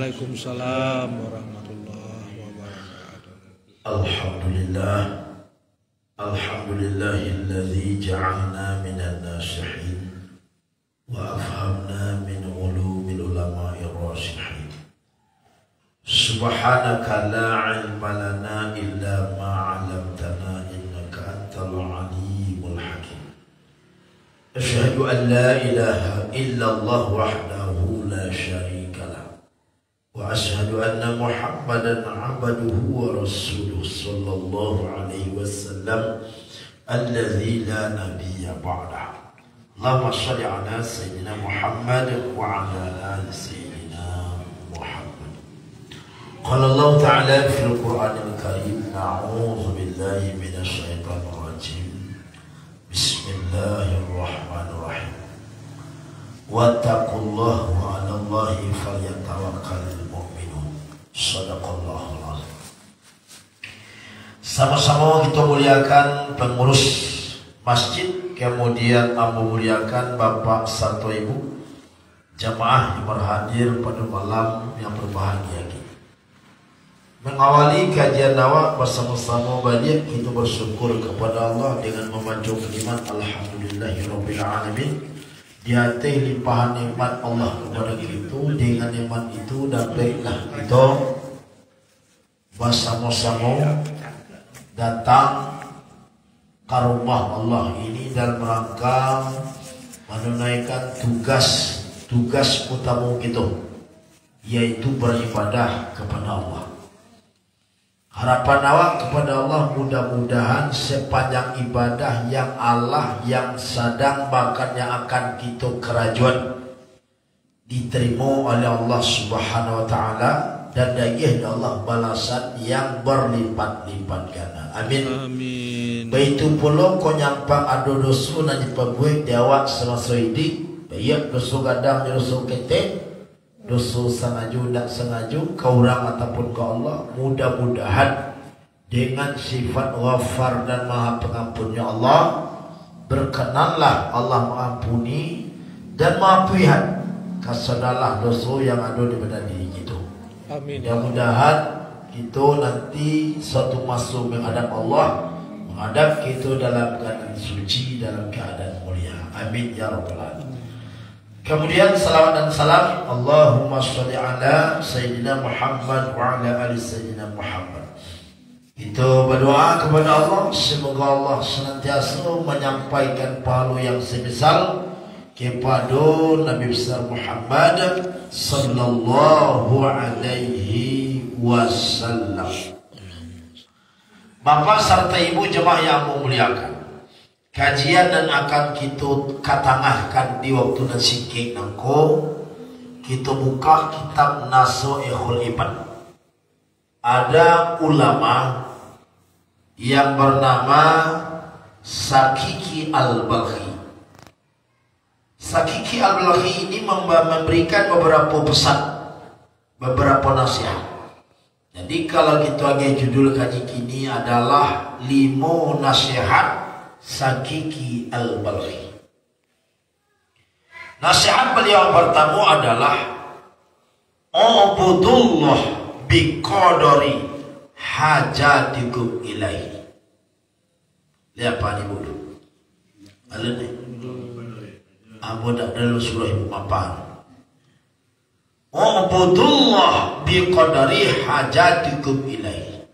Waalaikumsalam warahmatullahi wabarakatuh. Alhamdulillah. Alhamdulillahilladzi ja'alna minan nasihin wa afhamna min ulumil ulama'ir rasihin. Subhanaka la ilma lana illa ma 'allamtana innaka antal alimul hakim. Asyhadu an la ilaha illallah wahdahu la syarika lah. Wa asyhadu anna Muhammadan 'abduhu wa rasuluhu sallallahu alaihi wasallam alladzi la nabiyya ba'dah. Allahumma shalli ala sayyidina Muhammad wa ala ali sayyidina Muhammad. Qala Allah ta'ala fil Qur'anil Karim, a'udzu billahi minasy syaithanir rajim. Bismillahirrahmanirrahim. Wattaqullaha wa 'alallahi falyatawakkalul mu'minun. Shadaqallahul azim. Sama-sama kita muliakan pengurus masjid, kemudian memuliakan Bapak serta Ibu jamaah yang berhadir pada malam yang berbahagia ini. Mengawali kajian dakwah bersama-sama banyak kita bersyukur kepada Allah dengan membaca kalimat alhamdulillahirabbil alamin. Di atas limpahan nikmat Allah kepada kita, dengan nikmat itu dapatlah kita bersama-sama datang ke rumah Allah ini dalam rangka menunaikan tugas utama kita, yaitu beribadah kepada Allah. Harapan awak kepada Allah, mudah-mudahan sepanjang ibadah yang Allah yang sedang bahkan yang akan kita kerajuan diterima oleh Allah Subhanahu wa taala, dan dagih Allah balasan yang berlipat-lipat ganda. Amin. Amin. Baitu pula ko nyampang ada dosa na dipabuih di awak semasa ini, baik dosa gadang dosa kete, dosa sengaja tak sengaja ke orang ataupun ke Allah. Mudah-mudahan dengan sifat ghafar dan maha pengampunnya Allah, berkenanlah Allah mengampuni dan mengampunihan kesalahan dosa yang ada di badan diri kita. Amin. Mudah-mudahan kita nanti suatu masa menghadap Allah, menghadap kita dalam keadaan suci, dalam keadaan mulia. Amin ya rabbal alamin. Kemudian salawat dan salam Allahumma sholli ala sayyidina Muhammad wa ala ali sayyidina Muhammad. Kita berdoa kepada Allah, semoga Allah senantiasa menyampaikan pahala yang sebesar kepada Nabi besar Muhammad sallallahu alaihi wasallam. Bapak serta Ibu jemaah yang memuliakan, kajian dan akan kita katangahkan di waktu dan sikik nangko, kita buka kitab Nashaikhul Ibad. Ada ulama yang bernama Sakiki Al-Balkhi. Sakiki Al-Balkhi ini memberikan beberapa pesan, beberapa nasihat. Jadi kalau kita agak judul kaji kini adalah 5 nasihat Sakiki Al-Balkhi. Nasihat beliau pertama adalah Ubudullah biqadari hajatikum ilaihi. Lihat apa ni bodoh? Alun ni. Abu dak dalam surah Al-Mapan. Ubudullah biqadari hajatikum ilaihi.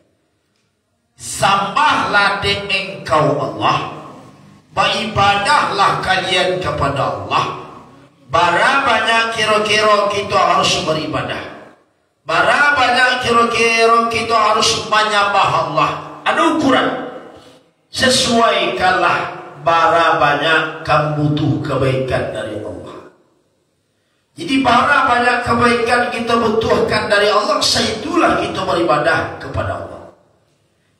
Sembahlah engkau Allah, beribadahlah kalian kepada Allah. Bara banyak kira-kira kita harus beribadah, bara banyak kira-kira kita harus menyembah Allah. Ada ukuran. Sesuaikanlah bara banyak kamu butuh kebaikan dari Allah. Jadi bara banyak kebaikan kita butuhkan dari Allah, seitulah kita beribadah kepada Allah.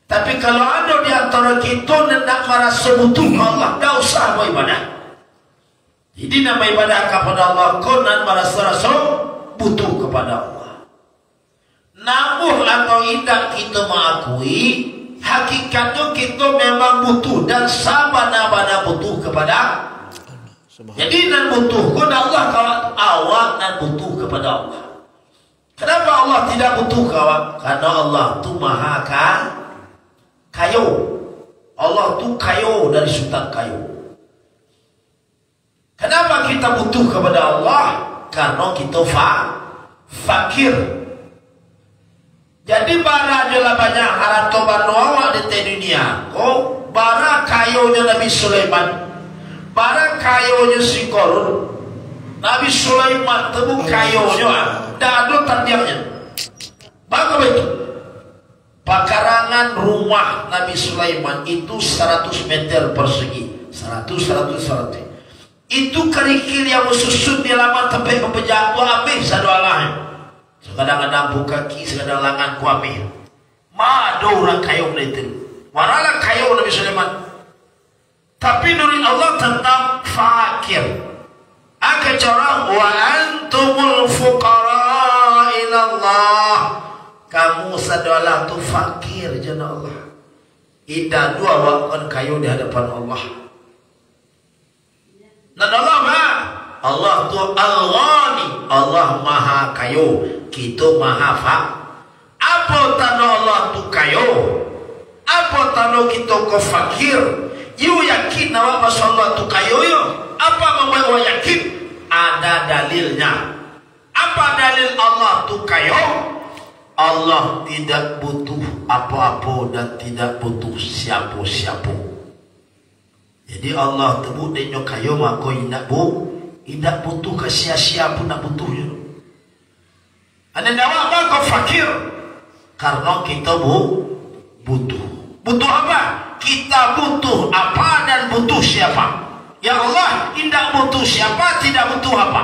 Tapi kalau ada di antara kita hendak merasa butuh Allah, tak usah beribadah. Jadi nama ibadah kepada Allah, kau nak merasa butuh kepada Allah. Namun atau tidak kita mengakui, hakikatnya kita memang butuh dan sabana-bana butuh kepada Allah. Jadi nan butuh kepada Allah, kalau awak nan butuh kepada Allah. Kenapa Allah tidak butuh kawan? Karena Allah tu maha kayo. Allah tu kayo dari sultan kayo. Kenapa kita butuh kepada Allah? Karena kita fakir. Jadi bara jelah banyak harta banua di dunia. Oh, bara kayonya Nabi Sulaiman. Bara kayonya si Korun. Nabi Sulaiman tebu kayonya. Dah ada tandiannya. Bagaimana itu? Pekarangan rumah Nabi Sulaiman itu 100 meter persegi. 100. Itu kerikil yang susun di laman tempat pepejak ambil sadualah. Kadang-kadang buka kaki, kadang langan ku ambil. Ma ada orang kayo itu. Warala kayo Nabi Sulaiman. Tapi nuri Allah tentang fakir. Aka cara wa antumul fuqara ila Allah. Kamu sadualah tu fakir jana Allah. Ida dua wakon kayo di hadapan Allah. Dan Allah tu Al-Ghani. Allah maha kayo. Kita maha Apa tanda Allah tu kayo? Apa tanda kita ko fakir? You yakin awak pasal Allah tu kayo yo? Apa membuat awak yakin? Ada dalilnya. Apa dalil Allah tu kayo? Allah tidak butuh apa-apa dan tidak butuh siapa-siapa. Jadi Allah tebu denyo kayo maka tidak butuh ke sia-sia pun nak butuhnya. Anda jawab apa kau fakir? Karena kita butuh. Butuh apa? Kita butuh apa dan butuh siapa? Ya Allah, tidak butuh siapa, tidak butuh apa.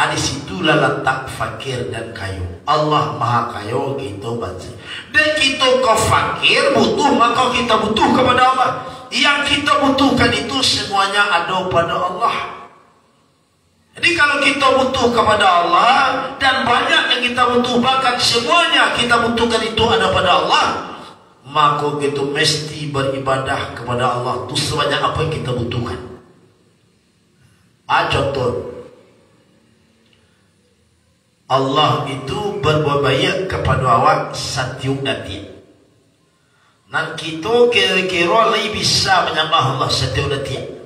Di situlah letak fakir dan kayu. Allah maha kayu, kita baca. Dan kita kau fakir, butuh, maka kita butuh kepada Allah. Yang kita butuhkan itu semuanya ada pada Allah. Jadi kalau kita butuh kepada Allah dan banyak yang kita butuh, bahkan semuanya kita butuhkan itu ada pada Allah, maka kita mesti beribadah kepada Allah itu sebanyak apa yang kita butuhkan. Contoh, Allah itu berbuat baik kepada awak setiap detik. Dan kita kira-kira lebih bisa menyembah Allah setiap detik.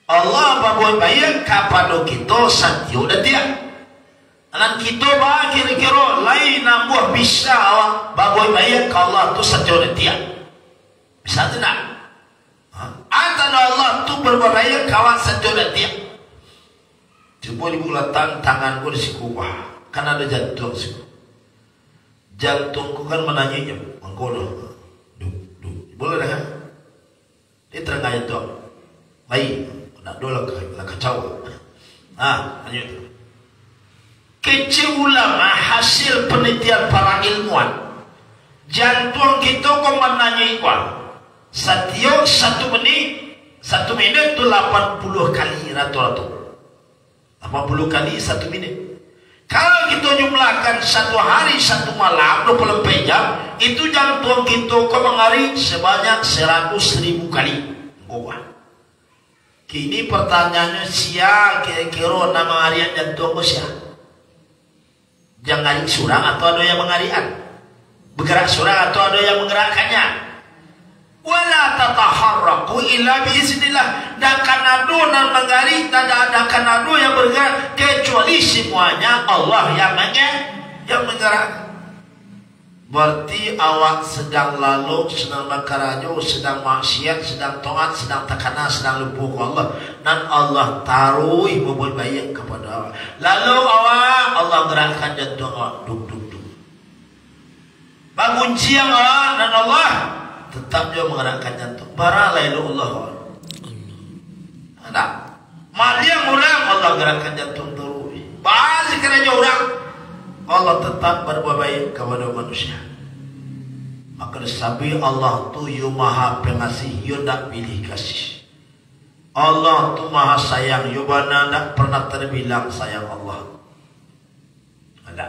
Allah berbuat baik kepada kita setiap detik. Dan kita kira-kira lain nambah bisa awak berbuat baik ke Allah tu setiap detik. Bisa tidak? Antara Allah tu berbuat baik ke awak setiap detik. Coba dibulatkan tanganku di siku. Kan ada jantung siku. Jantungku kan menanyanya. Mengkodoh. Boleh dah kan? Dia terangkan itu. Baik. Nak dola kacau. Hanya itu. Kecil ulama hasil penelitian para ilmuwan. Jantung kita kau menanyai kuat. Setiap 1 minit itu 80 kali rata-rata. 80 kali 1 minit. Kalau kita jumlahkan 1 hari 1 malam 24 jam, itu jantung kita kau mengari sebanyak 100.000 kali. Kini pertanyaannya, sia kira-kira nama harian jantung kau sia? Jangan surang atau ada yang mengarian? Bergerak surang atau ada yang menggerakkannya? Wala tataharraku illa biiznillah. Dan kanado dan mengari, dan ada kanado yang bergerak kecuali semuanya Allah yang menggerak. Berarti awak sedang lalu, sedang makarajo, sedang maksiat, sedang taat, sedang takana, sedang lupa ke Allah. Dan Allah taruh membuat baik kepada awak. Lalu Allah gerakkan jantung awak. Duk. Bangun siang awak dan Allah tetap dia menggerakkan jantung. Baralailu Allah. Ada. Maliang orang Allah gerakkan jantung terus. Balik kerana orang Allah tetap berbuat baik kepada manusia. Maka sabi Allah tu yu maha pengasih, yu tak pilih kasih. Allah tu maha sayang, yu bana tak pernah terbilang sayang Allah. Ada.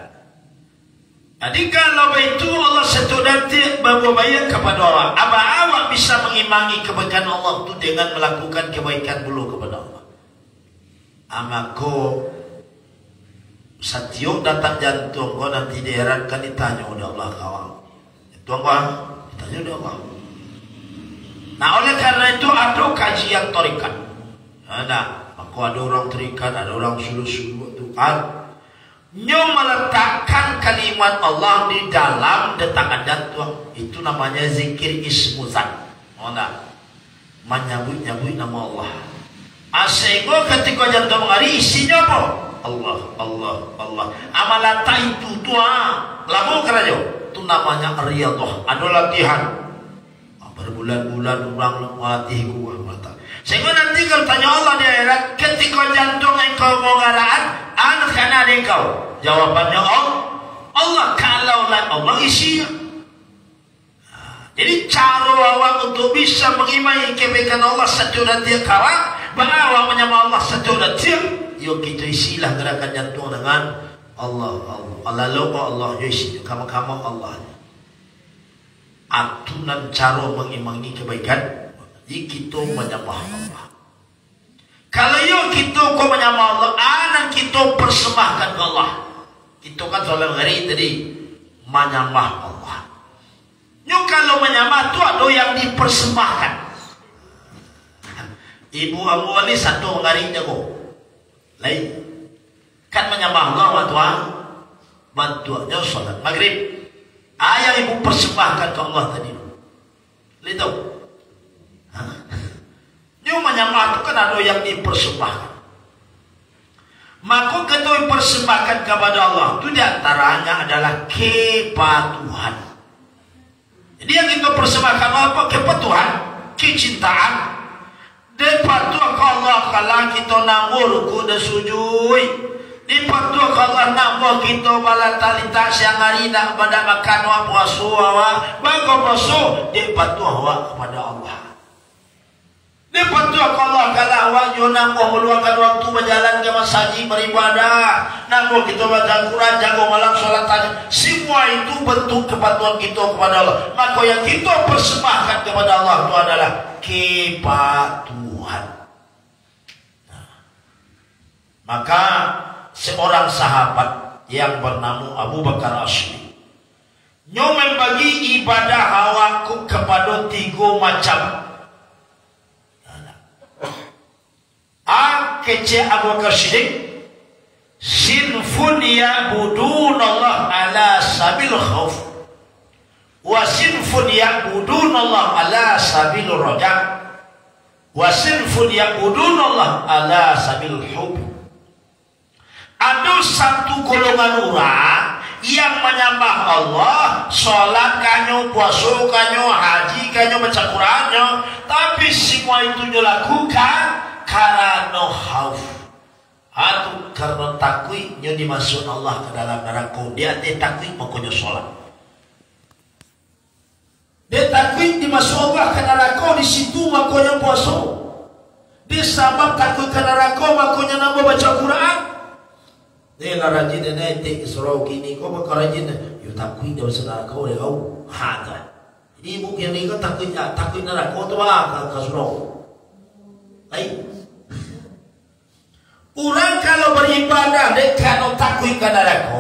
Jadi kalau itu Allah satu nanti berbuat baik kepada orang, awak bisa mengimbangi kebaikan Allah itu dengan melakukan kebaikan dulu kepada Allah. Maka Satiuk datang jantung kau nanti diherankan ditanya oleh Allah kawan. Jantung kau ditanya oleh Allah. Nah oleh karena itu ada kajian tarikat. Nah, aku ada orang tarikat, ada orang suluh-suluh itu nyo meletakkan kalimat Allah di dalam detakan jantung. Itu namanya zikir ismuzan. Oh nah, menyebut-nyebut nama Allah. Sehingga ketika jantung hari isinya apa? Allah, Allah, Allah. Amalata itu doa. Lalu kerana itu namanya riyadhah. Ada latihan. Berbulan-bulan orang melatih gua mata. Sehingga nanti kalau tanya Allah di akhirat, ketika jantung engkau mengaraan, anak kana engkau. Jawabannya Allah. Kalau Allah isinya. Jadi cara awak untuk bisa mengimani kebaikan Allah satu dan dia kawan, bahawa menyembah Allah satu dan dia, yuk kita isilah gerakan jantung dengan Allah, Allah. Allah lupa Allah, yuk isi kamu Allah. Aturan cara mengimani kebaikan, jadi kita menyembah Allah. Kalau yuk kita kau menyembah Allah, anak kita persembahkan ke Allah. Kita kan soal hari tadi menyembah Allah. Yuk kalau menyembah itu ada yang dipersembahkan. Ibu Abu Ali satu hari jago. Lain. Kan menyembah Allah bantuannya salat maghrib. Ayah ibu persembahkan ke Allah tadi. Lihat tahu? Yuk menyembah itu kan ada yang dipersembahkan. Maka kita persembahkan kepada Allah itu diantaranya adalah kepatuhan. Jadi yang kita persembahkan apa? Kepatuhan, kecintaan. Dan patuh ke Allah kalau kita namur ruku dan sujud. Di patuh ke Allah namur kita bala talita siang hari nak pada makan wa puasa wa bago puasa. Di patuh wa kepada Allah. Di patuh ke Allah kalau awak yo namur meluangkan waktu berjalan ke masjid beribadah. Namur kita baca Quran, jago malam salat tahajud. Semua itu bentuk kepatuhan kita kepada Allah. Maka yang kita persembahkan kepada Allah itu adalah kepatuhan. Nah, maka seorang sahabat yang bernama Abu Bakar As-Siddiq nyo membagi ibadah hawaku kepada 3 macam. Kece Abu Bakar As-Siddiq sinfun ya'budun Allah ala sabil khauf wa sinfun ya'budun Allah ala sabil raja wa sinfun ya'budun Allah ala sabil hub. Ada satu golongan orang yang menyembah Allah, sholat kanyo, puasa kanyo, haji kanyo, baca Qurannya, tapi semua itu dilakukan karena khauf. Atau karena takwi nyo dimasuk Allah ke dalam neraka. Dia takwi makanya sholat. Dia takwi dimasuk Allah ke neraka, di situ makanya puasa. Dia sabab takwi ke neraka makanya nambah baca Quran. Dia rajin nanti surau kini kau bakal rajin. Yo takwi dia masuk neraka oleh kau. Hada. Jadi mungkin ni kau takwi neraka tu lah ke surau. Baik. Orang kalau beribadah dia kalau takwi ke neraka,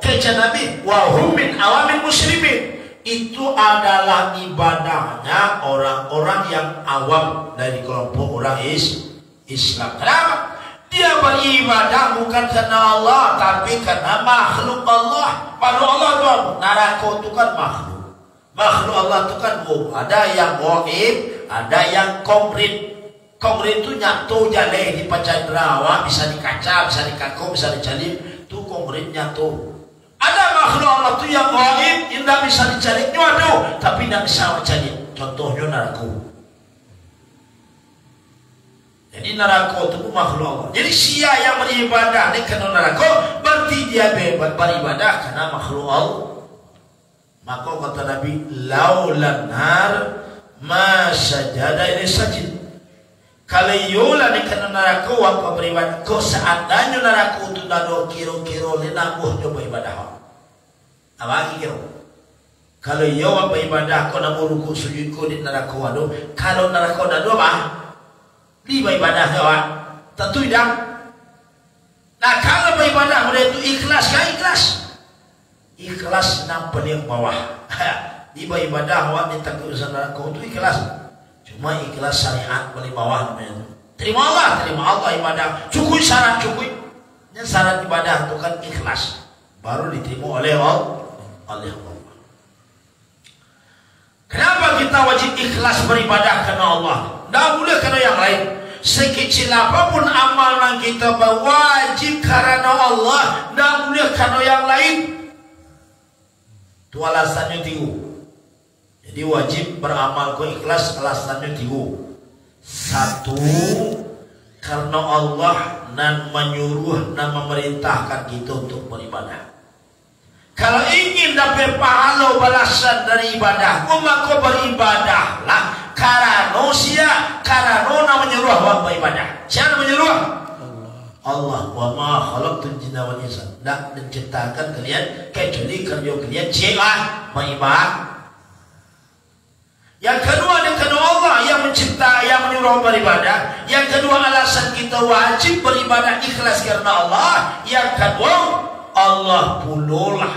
kata Nabi, wa hum min awamil muslimin. Itu adalah ibadahnya orang-orang yang awam dari kelompok orang Islam. Kenapa? Dia beribadah bukan karena Allah, tapi karena makhluk Allah. Makhluk Allah itu neraka itu kan makhluk. Makhluk Allah itu kan ada yang gaib, ada yang konkret. Konkret itu nyatu jaleh di pacandra, bisa dikaca, bisa dikako, bisa dijalin. Itu konkret nyatu. Ada makhluk Allah itu yang gaib, yang tidak bisa dicari. Nyatu, tapi tidak bisa dicari. Contohnya neraka. Jadi neraka itu makhluk Allah. Jadi sia yang beribadah di karena neraka, berarti dia beribadah karena makhluk Allah. Maka kata Nabi, laulan nar ma sajada ini sajid. Kalau yola di karena neraka wak beribadah, kau seandainya neraka itu nado kiro-kiro lenamuh coba ibadah. Apa kiro? Kalau yola beribadah kau namu ruku sujud kau di neraka wado. Kalau neraka nado apa? Di ibadah jawab tentu tidak. Nah kalau beribadah mulai itu ikhlas kan ikhlas. Ikhlas nak paling bawah. Di beribadah awak minta kebesaran kau itu ikhlas. Cuma ikhlas syariat paling bawah namanya. Terima Allah ibadah. Cukup syarat cukup. Yang syarat ibadah itu kan ikhlas. Baru diterima oleh Allah. Kenapa kita wajib ikhlas beribadah karena Allah? Tidak boleh karena yang lain. Sekecil apapun amalan kita wajib karena Allah. Tidak boleh karena yang lain. Itu alasannya 3. Jadi wajib beramal ku ikhlas alasannya 3. 1, karena Allah nan menyuruh dan memerintahkan kita untuk beribadah. Kalau ingin dapat pahala balasan dari ibadah, maka beribadahlah karena menyuruh orang beribadah. Siapa menyuruh? Allah. Wa ma khalaqtul jinna wal insa. Tak menciptakan kalian kecuali kerja kalian beribadah. Yang kedua karena Allah yang mencipta, yang menyuruh beribadah. Yang kedua alasan kita wajib beribadah ikhlas karena Allah. Yang kedua Allah pululah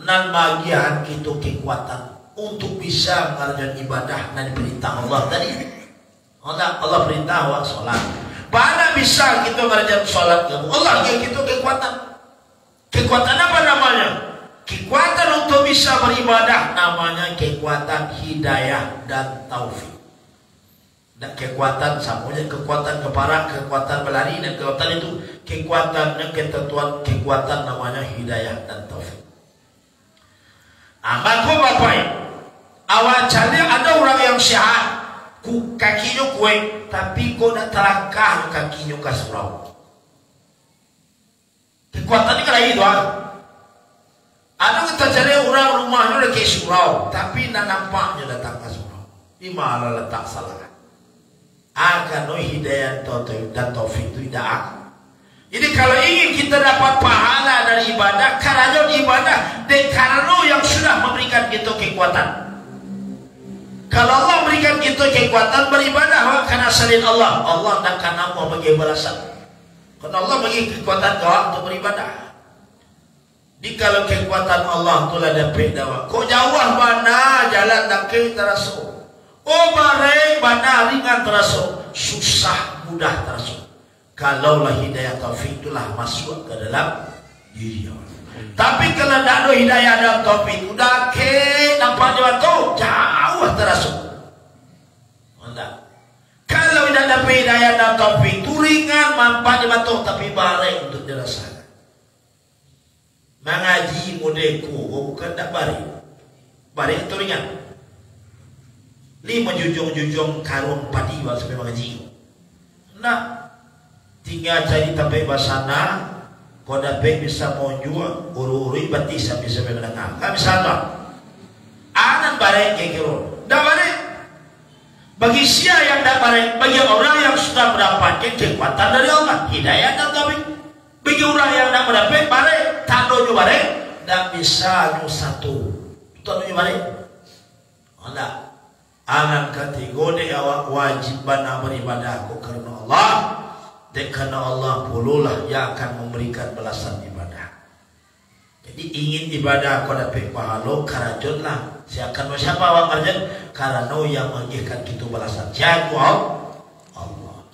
nan bagian kita kekuatan untuk bisa mengerjakan ibadah dan perintah Allah tadi. Allah perintah awak solat. Mana bisa kita mengerjakan solat? Allah yang kita kekuatan. Kekuatan apa namanya? Kekuatan untuk bisa beribadah namanya kekuatan hidayah dan taufik. Dan kekuatan samunya kekuatan keparak, kekuatan berlari dan kekuatan itu kekuatan dan ketentuan kekuatan namanya hidayah dan taufik. Maka bapak awak cari ada orang yang sehat kakinya kue tapi kau dah terangkah kakinya ke surau. Kekuatan ini kalau itu ada kita cari orang rumahnya udah kayak surau tapi tak nampaknya datang ke surau. Di mana letak salah? Akan hidayah dan taufik itu tidak. Jadi kalau ingin kita dapat pahala dari ibadah, karena ibadah dan karena yang sudah memberikan kita kekuatan. Kalau Allah memberikan kita kekuatan beribadah karena selain Allah tak akan mau bagi balasan. Karena Allah bagi kekuatan kau untuk beribadah. Di kalau kekuatan Allah tu lah dapat dakwah. Kau jauh mana jalan tak terasa. Oh bareng mana ringan terasa, susah mudah terasa. Kalaulah hidayah taufik itulah masuk ke dalam diri orang. Tapi kalau tidak ada hidayah dan taufik udah nampak jauh terasa. Kalau tidak ada hidayah dan taufik itu ringan nampak jauh tapi bareng untuk dirasakan. Mengaji modeku bukan tak bareng itu ringan. 5 jujung karung padi sampai mengaji. Nah tinggal cari sampai basana, kau dapat bisa monjua, uru-uru berarti sampai menengah. Tak bisa tak? Anak bareng kekiro, tak bareng. Bagi siapa yang tak bareng, bagi orang yang sudah mendapatkan kekuatan dari Allah, hidayah dan taufik. Bagi orang yang tak mendapat bareng, tak dojo bareng, tak bisa satu. Tak dojo bareng. Allah. Anak kategori awak wajib beribadah karena Allah. Dan karena Allah pululah yang akan memberikan balasan ibadah. Jadi ingin ibadah kau dapat pahala karajunlah. Siapa awak karajun? Karena yang mengikat itu balasan. Siapa Allah.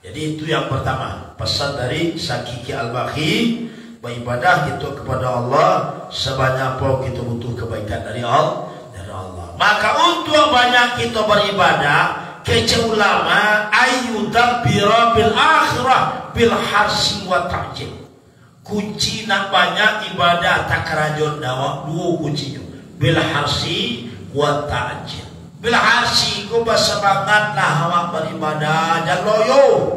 Jadi itu yang pertama. Pesan dari Sakiki Al-Bakhi. Beribadah itu kepada Allah. Sebanyak apa kita butuh kebaikan dari Allah. Maka untuk banyak kita beribadah, kece ulama ayyudabbira bil akhirah bil harsi wa ta'jil. Kunci nak banyak ibadah tak kerajon dawa 2 kuncinya. Bil harsi wa ta'jil. Bil harsi ku bersemangatlah awak beribadah dan loyo.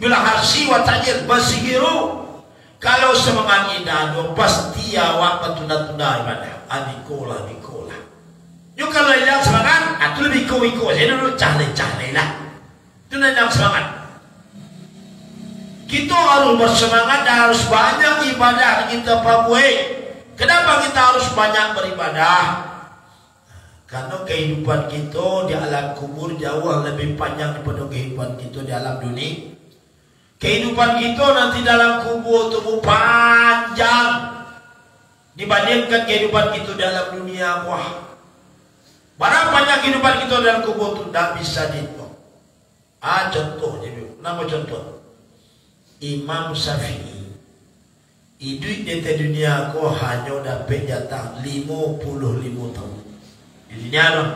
Bil harsi wa ta'jil basihiru. Kalau semangat indah pasti awak bertunda-tunda ibadah. Anikola. Yo kalau yang semangat, itu lebih iko. Saya dulu cari lah. Itu yang semangat. Kita harus bersemangat dan harus banyak ibadah kita pakai. Kenapa kita harus banyak beribadah? Karena kehidupan kita di alam kubur jauh lebih panjang daripada kehidupan kita di alam dunia. Kehidupan kita nanti dalam kubur itu panjang dibandingkan kehidupan kita dalam dunia. Wah, berapa panjang kehidupan kita dalam kubur itu tidak bisa dihitung. Contoh, nama contoh Imam Syafi'i hidup di dunia ko hanya dapat jatah 55 tahun di dunia no.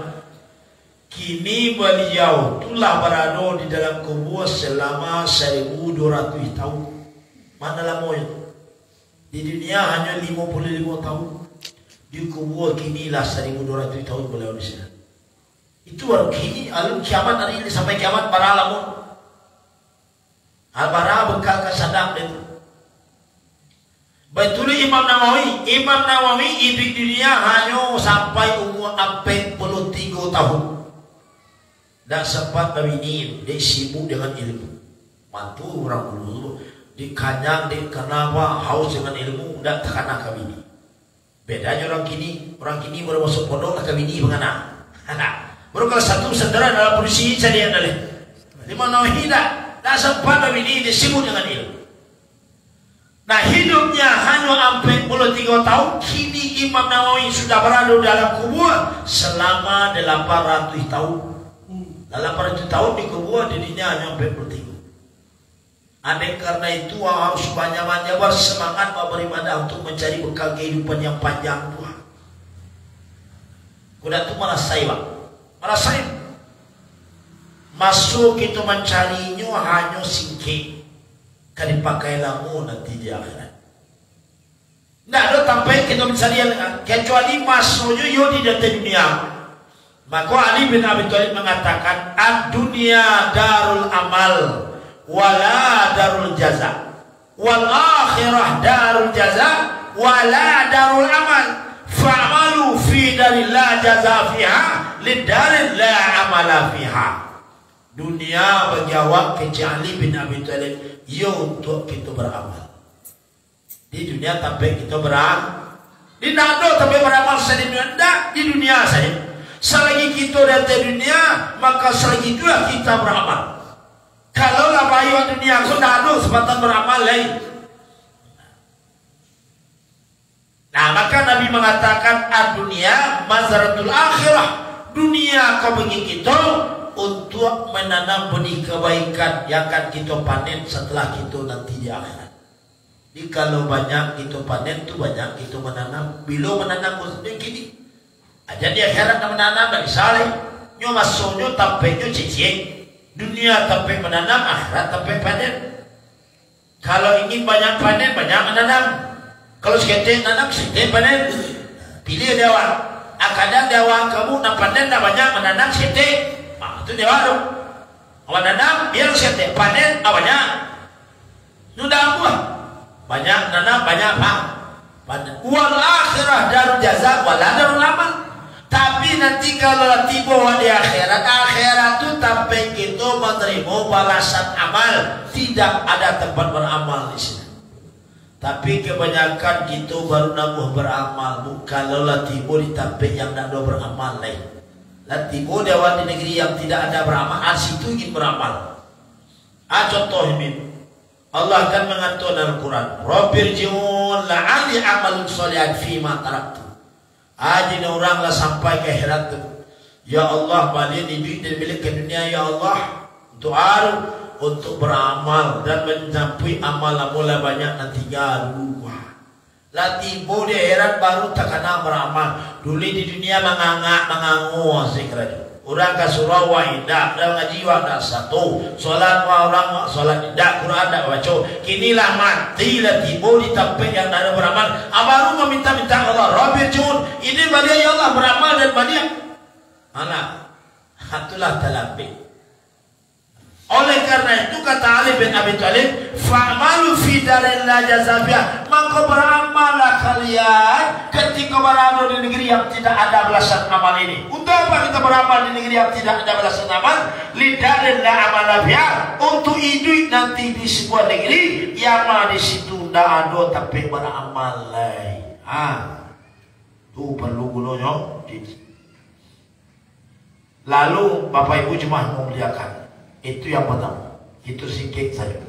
Kini beliau telah berada di dalam kubur selama 1200 tahun. Mana lama itu? Di dunia hanya 55 tahun. Di kubur kini lah 1200 tahun beliau di sana. Itu baru kini, alun kiamat hari ini sampai kiamat para lamun. Al-bara bekal kesadam itu. Betul Imam Nawawi. Imam Nawawi hidup di dunia hanya sampai umur 43 tahun. Dan sempat kawinin, dia sibuk dengan ilmu. Mantu orang dulu dikanyang, kenapa haus dengan ilmu, tidak terkena kawini. Bedanya orang kini baru masuk pondok nak kawini menganak. Baru kalau satu saudara dalam posisi saya adalah Imam Nawawi tidak sempat kawini, dia sibuk dengan ilmu. Nah hidupnya hanya 43 tahun. Kini Imam Nawawi sudah berada dalam kubur selama 800 tahun. Dalam 800 tahun di kubur dirinya hanya 43. Andai karena itu harus banyak-banyak bersemangat beribadah untuk mencari bekal kehidupan yang panjang Tuhan. Kuda itu merasain masuk itu mencarinya hanya singkir. Kan dipakai lamu nanti di akhirat. Tidak ada sampai kita mencari kecuali masuknya yo di dunia. Maka Ali bin Abi Thalib mengatakan ad-dunya darul amal wala darul jaza wal akhirah darul jaza wala darul amal fa'malu fi darillah jaza fiha lidaril la amala fiha. Dunia berjawab kecuali Ali bin Abi Thalib ya untuk kita beramal. Di dunia sampai kita beramal. Di nado sampai beramal saja di dunia saja. Selagi kita datang dunia, maka selagi itulah kita beramal. Kalau lah bayu dunia, aku tidak ada kesempatan beramal lain. Nah, maka Nabi mengatakan dunia mazaratul akhirah. Dunia kau bagi kita untuk menanam benih kebaikan yang akan kita panen setelah kita nanti di akhirat. Jadi kalau banyak kita panen tu banyak kita menanam. Bila menanam sedikit ini. Jadi akhirat nak menanam dari saleh, nyo masuknya tampaknya cicing. Dunia tampak menanam, akhirat tampak panen. Kalau ingin banyak panen, banyak menanam. Kalau sekete nanam, sekete panen. Pilih dewa. Kadang dewa kamu nak panen dah banyak menanam sekete. Itu dewa tu. Awak nanam, biar sekete panen, banyak. Sudah apa? Banyak nanam, banyak apa? Panen. Wal akhirah darul jaza, wala darul amal. Tapi nanti kalau tiba di akhirat itu sampai kita menerima balasan amal, tidak ada tempat beramal di sini. Tapi kebanyakan kita baru nabuh beramal. Kalau tiba di tempat yang tidak ada beramal lain. Tiba di negeri yang tidak ada beramal, situ ingin beramal. Contoh ini, Allah akan mengatur dalam Quran, Rabbirji'un la'ali amalun sholihan fima taraktu. Jadi orang lah sampai ke akhirat tu. Ya Allah, balik hidup dan milik ke dunia ya Allah untuk untuk beramal dan mencapai amal mula banyak nanti garu. Lah tiba di akhirat baru tak kena beramal. Dulu di dunia mengangu sekali. Orang ke surau tidak, dan ngaji tidak satu. Solat orang solat tidak, Quran tidak baca. Kinilah mati lah tiba di tempat yang ada beramal. Baru meminta-minta Allah, Rabbirji'un. Ini balia ya Allah beramal dan balia. Anak, itulah talabi. Oleh karena itu kata Ali bin Abi Thalib, fa'malu fi darillah jazafiyah. Maka beramallah kalian ketika berada di negeri yang tidak ada balasan amal ini. Untuk apa kita beramal di negeri yang tidak ada balasan amal? Lidarillah amalafiyah. Untuk hidup nanti di sebuah negeri yang di situ tidak ada tapi beramal lain. Itu perlu gunanya. Lalu Bapak Ibu jemaah memuliakan. Itu yang pertama. Itu sikit saja.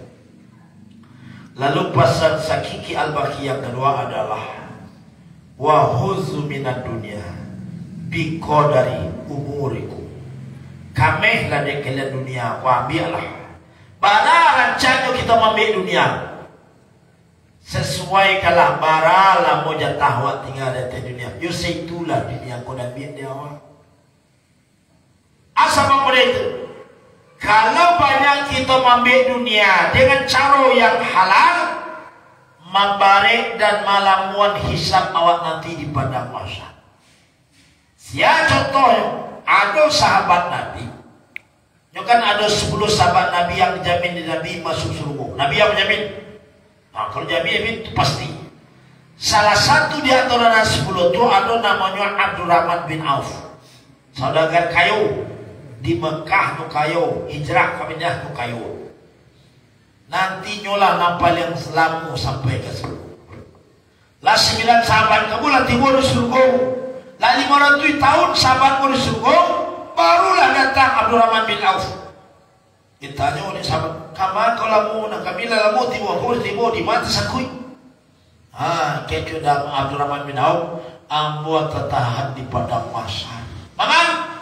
Lalu pesan Sakiki Al-Baqi yang kedua adalah wa huzu minad dunya bi qadari umurikum. Kamehlah dek kalian dunia, wa biarlah. Bara rancanya kita ambil dunia. Sesuai kalah bara lah mau jatah wa tinggal di dunia. Yo itulah dunia kau dah biar dia awak. Asal apa itu? Kalau banyak kita ambil dunia dengan cara yang halal, membarek dan malamuan hisab awak nanti di padang mahsyar. Sia contoh, ada sahabat Nabi. Ya kan ada 10 sahabat Nabi yang dijamin di Nabi masuk surga. Nabi yang menjamin. Nah, kalau jamin itu pasti. Salah satu di antara 10 itu ada namanya Abdurrahman bin Auf. Saudagar kayu. Di Mekah nu kayo, hijrah ke Madinah nu kayo. Nanti nyolah nampal yang selamu sampai ke surga. Lah 9 sahabat kamu lah timur di surga. Lah 500 tahun sahabat mu di surga, barulah datang Abdurrahman bin Auf. Ditanya oleh sahabat, "Kamu kalau mu nak kami lah lamu timur di mana sakui?" Kecu dah Abdurrahman bin Auf, ambo tertahan di padang mahsyar. Maman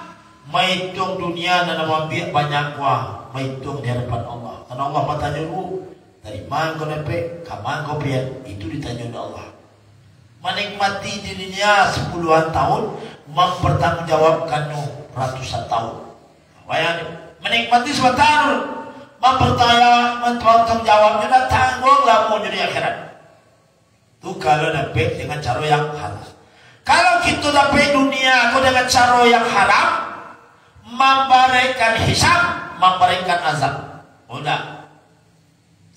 maitung dunia dan ambil banyak wah maitung di hadapan Allah. Karena Allah bertanya dulu dari mana kau dapat, kapan kau biar itu ditanya oleh Allah. Menikmati di dunia 10-an tahun, mempertanggungjawabkan ratusan tahun. Bayangkan menikmati sebentar, mempertanggungjawabnya dan tanggung lah mau jadi akhirat. Itu kalau dapat dengan cara yang halal. Kalau kita dapat dunia kau dengan cara yang haram, memberikan hisab, memberikan azab. Udah.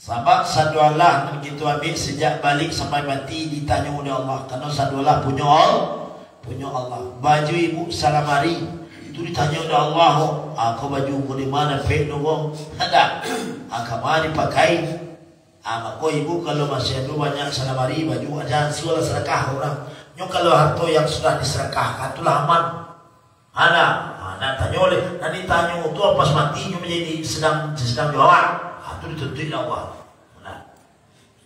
Sebab sadualah begitu ambil sejak balik sampai mati ditanya oleh Allah. Karena sadualah punya Allah. Baju ibu salamari itu ditanya oleh Allah. Aku baju di mana pek dong? Ada. Aku mana dipakai? Maka ibu kalau masih ada banyak salamari baju jangan segala sedekah orang. Nyok kalau harta yang sudah disedekahkan itulah aman. Ada. Nah tanya oleh, nanti tanya itu pas matinya menjadi sedang jawab. Itu ditentuin Allah. Nah,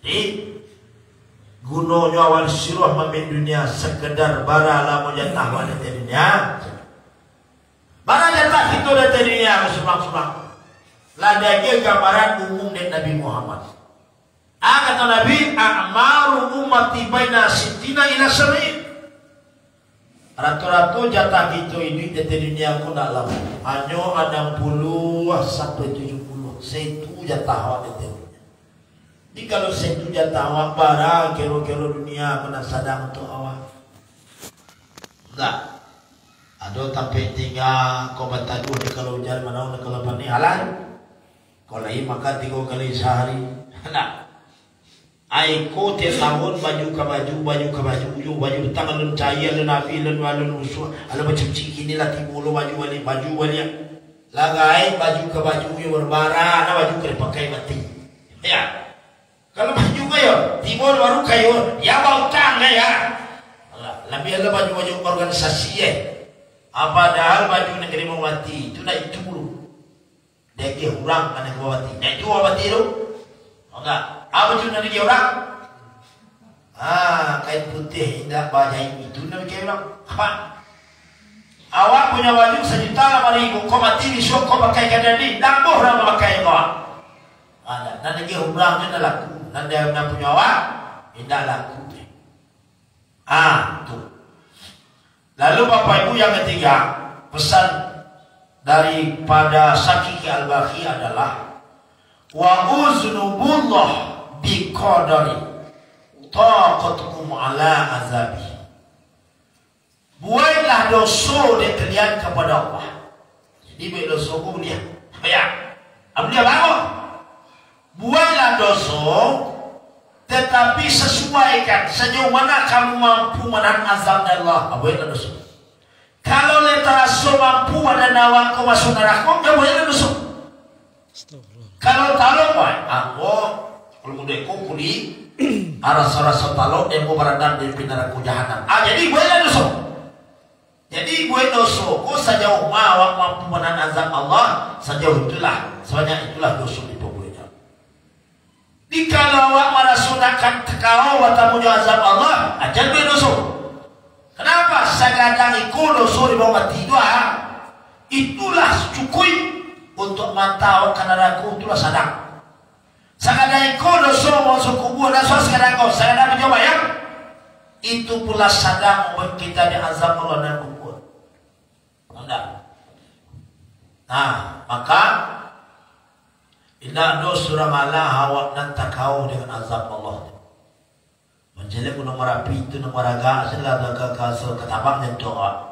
jadi gunanya awal sirah mamin dunia sekedar bara lah mau jatah pada dunia. Bara jatah itu dari dunia sebang-sebang. Ladanya gambaran umum dari Nabi Muhammad. Kata Nabi, "A'maru ummati baina sittina ila sab'in." Ratu-ratu jatah gitu ini di dunia aku nak lama. Hanya 60 sampai 70. Satu jatah awak di dunia. Jadi kalau satu jatah awak bara kira-kira dunia kena sadang untuk awak. Enggak. Ada tapi tinggal kau batadu kalau hujan mana kalau pani halal. Kalau ini makan 3 kali sehari. Nah. Aiko tiap tahun baju ke baju tangan lun cahaya lun api lun walun usuh ala macam cik inilah timulu baju wali lagai baju ke baju yang berbara na baju ke pakai mati ya kalau baju kayo timur baru kayo ya bautang ya lebih ada baju organisasi padahal baju negeri mau mati itu nak itu dulu dia hurang anak mati nah itu mati tu enggak. Apa tu nanti dia orang? Kain putih indah bajai itu nanti dia orang. Apa? Awak punya baju 1.500.000, kau mati besok kau pakai kadang ni, lambuh orang pakai kau. Ada. Nanti dia orang tu dah laku. Nanti dia punya awak, indah laku. Tu. Lalu Bapak Ibu yang ketiga, pesan daripada Sakiki Al-Baqi adalah wa uznubullah biqadari taqatukum ala azabi. Buatlah dosa dan kalian kepada Allah. Jadi buat dosa ku dia. Ya. Dia bangun. Buatlah dosa tetapi sesuaikan sejauh mana kamu mampu menahan azab Allah. Buatlah dosa. Kalau terasa mampu ada nawa kau masuk neraka, ya buatlah dosa. Kalau talong aku kalau muda aku kuli rasa talong yang mau berada di neraka jahanam. Jadi buatlah dosa. Jadi dosa ku sejauh mana mampu menahan azab Allah, sejauh itulah sebanyak itulah dosa di bawahnya. Di kalau awak kau watamu azab Allah ajar berdosa. Kenapa? Sagadang ikut dosa di bawah tidur. Itulah cukup untuk mantau kanaraku, itulah sadang. Sagadang ikut dosa masuk kubur dan sagadang kau sagadang menjawab ya. Itu pula sadang membuat kita diazab Allah dan kubur. Enggak. Nah, maka indah do surah malah awak nanti kau dengan azab Allah. Menjelek nomor api itu nomor agak sila kakak ketabak dan doa.